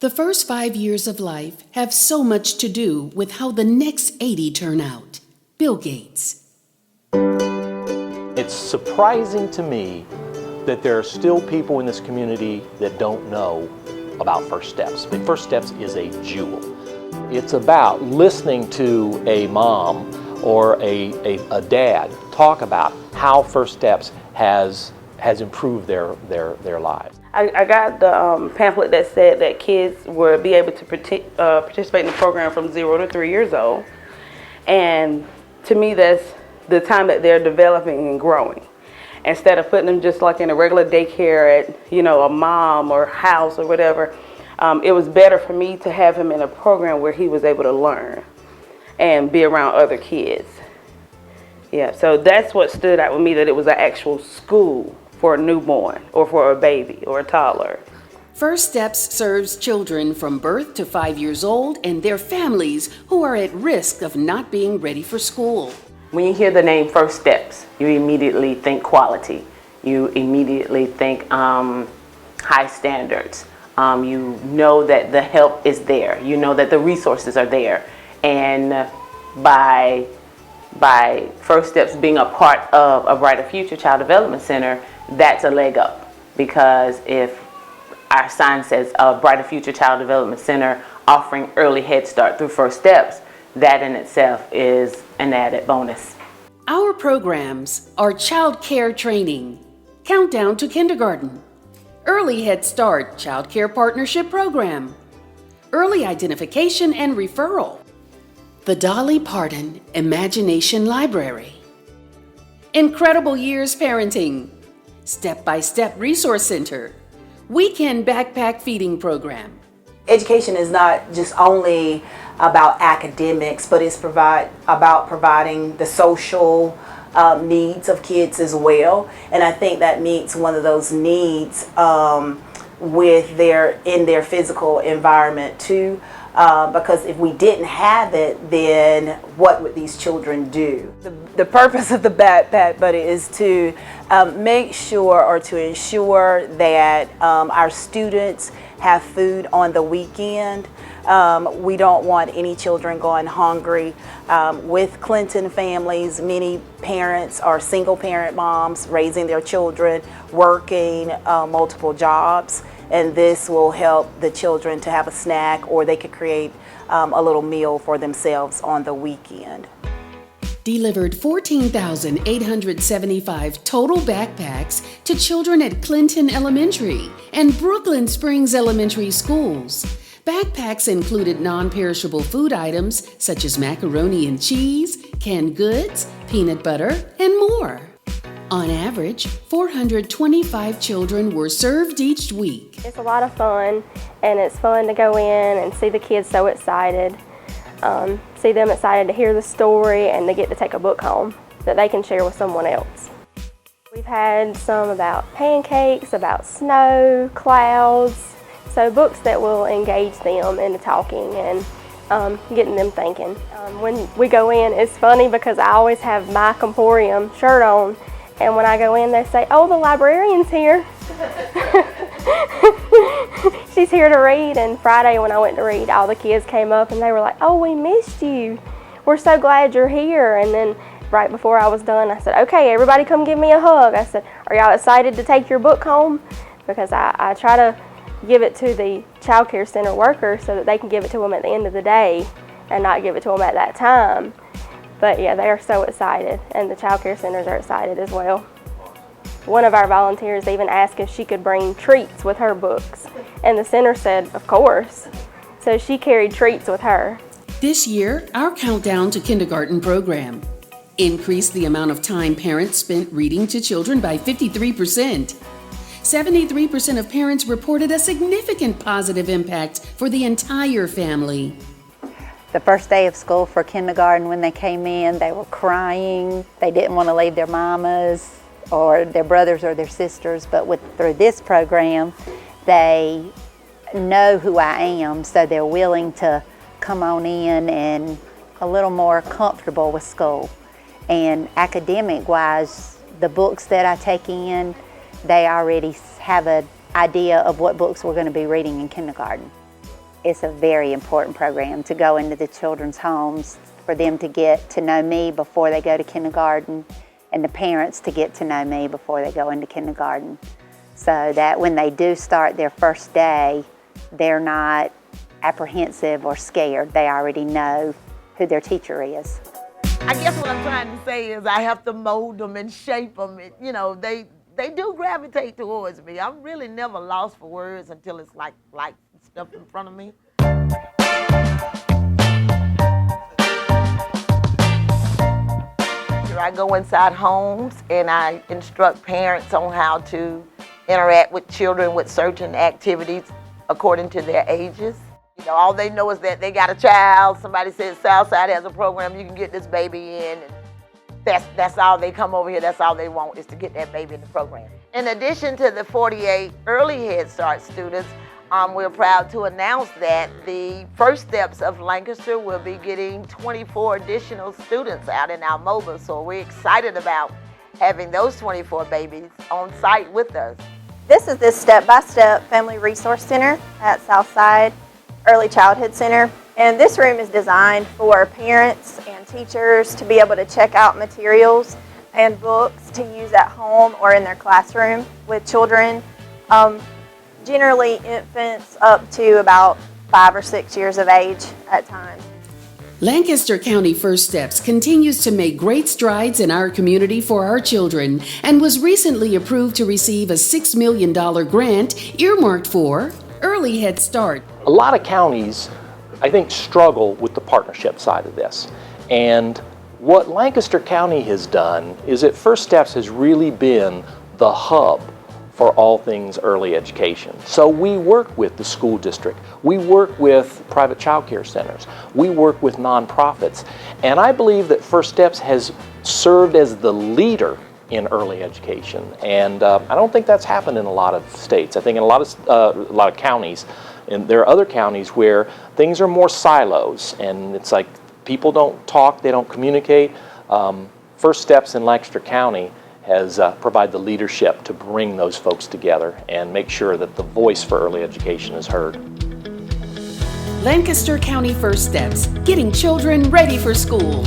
The first 5 years of life have so much to do with how the next 80 turn out. Bill Gates. It's surprising to me that there are still people in this community that don't know about First Steps. But First Steps is a jewel. It's about listening to a mom or a dad talk about how First Steps has improved their lives. I got the pamphlet that said that kids would be able to participate in the program from 0 to 3 years old. And to me, that's the time that they're developing and growing. Instead of putting them just like in a regular daycare at, a mom or house or whatever, it was better for me to have him in a program where he was able to learn and be around other kids. Yeah, so that's what stood out with me, that it was an actual school for a newborn or for a baby or a toddler. First Steps serves children from birth to 5 years old and their families who are at risk of not being ready for school. When you hear the name First Steps, you immediately think quality. You immediately think high standards. You know that the help is there. You know that the resources are there. And by First Steps being a part of a Brighter Future Child Development Center, that's a leg up. Because if our sign says a Brighter Future Child Development Center offering early Head Start through First Steps, that in itself is an added bonus. Our programs are child care training, countdown to kindergarten, early Head Start Child Care Partnership Program, early identification and referral, the Dolly Parton Imagination Library, Incredible Years Parenting, Step-by-Step Resource Center, Weekend Backpack Feeding Program. Education is not just only about academics, but it's about providing the social needs of kids as well. And I think that meets one of those needs in their physical environment too. Because if we didn't have it, then what would these children do? The purpose of the Backpack Buddy is to make sure or to ensure that our students have food on the weekend. We don't want any children going hungry. With Clinton families, many parents are single parent moms raising their children, working multiple jobs. And this will help the children to have a snack, or they could create a little meal for themselves on the weekend. Delivered 14,875 total backpacks to children at Clinton Elementary and Brooklyn Springs Elementary schools. Backpacks included non-perishable food items such as macaroni and cheese, canned goods, peanut butter, and more. On average, 425 children were served each week. It's a lot of fun, and it's fun to go in and see the kids so excited, see them excited to hear the story and to get to take a book home that they can share with someone else. We've had some about pancakes, about snow, clouds, so books that will engage them into talking and getting them thinking. When we go in, it's funny because I always have my Comporium shirt on. And when I go in, they say, "Oh, the librarian's here." She's here to read. And Friday when I went to read, all the kids came up and they were like, "Oh, we missed you. We're so glad you're here." And then right before I was done, I said, "Okay, everybody come give me a hug." I said, "Are y'all excited to take your book home?" Because I try to give it to the child care center workers so that they can give it to them at the end of the day and not give it to them at that time. But yeah, they are so excited, and the child care centers are excited as well. One of our volunteers even asked if she could bring treats with her books, and the center said, of course. So she carried treats with her. This year, our Countdown to Kindergarten program increased the amount of time parents spent reading to children by 53%. 73% of parents reported a significant positive impact for the entire family. The first day of school for kindergarten, when they came in, they were crying. They didn't want to leave their mamas or their brothers or their sisters, but through this program, they know who I am, so they're willing to come on in and a little more comfortable with school. And academic-wise, the books that I take in, they already have an idea of what books we're going to be reading in kindergarten. It's a very important program to go into the children's homes for them to get to know me before they go to kindergarten, and the parents to get to know me before they go into kindergarten, so that when they do start their first day, they're not apprehensive or scared. They already know who their teacher is. I guess what I'm trying to say is I have to mold them and shape them. You know, they do gravitate towards me. I'm really never lost for words until it's like stuff in front of me. I go inside homes and I instruct parents on how to interact with children with certain activities according to their ages. You know, all they know is that they got a child. Somebody says Southside has a program, you can get this baby in. And that's all they come over here, that's all they want is to get that baby in the program. In addition to the 48 early Head Start students, we're proud to announce that the First Steps of Lancaster will be getting 24 additional students out in our mobile. So we're excited about having those 24 babies on site with us. This is the step-by-step Family Resource Center at Southside Early Childhood Center. And this room is designed for parents and teachers to be able to check out materials and books to use at home or in their classroom with children. Generally infants up to about 5 or 6 years of age at times. Lancaster County First Steps continues to make great strides in our community for our children and was recently approved to receive a $6 million grant earmarked for Early Head Start. A lot of counties, I think, struggle with the partnership side of this. And what Lancaster County has done is that First Steps has really been the hub for all things early education. So we work with the school district, we work with private child care centers, we work with nonprofits, and I believe that First Steps has served as the leader in early education, and I don't think that's happened in a lot of states. I think in a lot of counties, and there are other counties where things are more silos, and it's like people don't talk, they don't communicate. First Steps in Lancaster County has provided the leadership to bring those folks together and make sure that the voice for early education is heard. Lancaster County First Steps, getting children ready for school.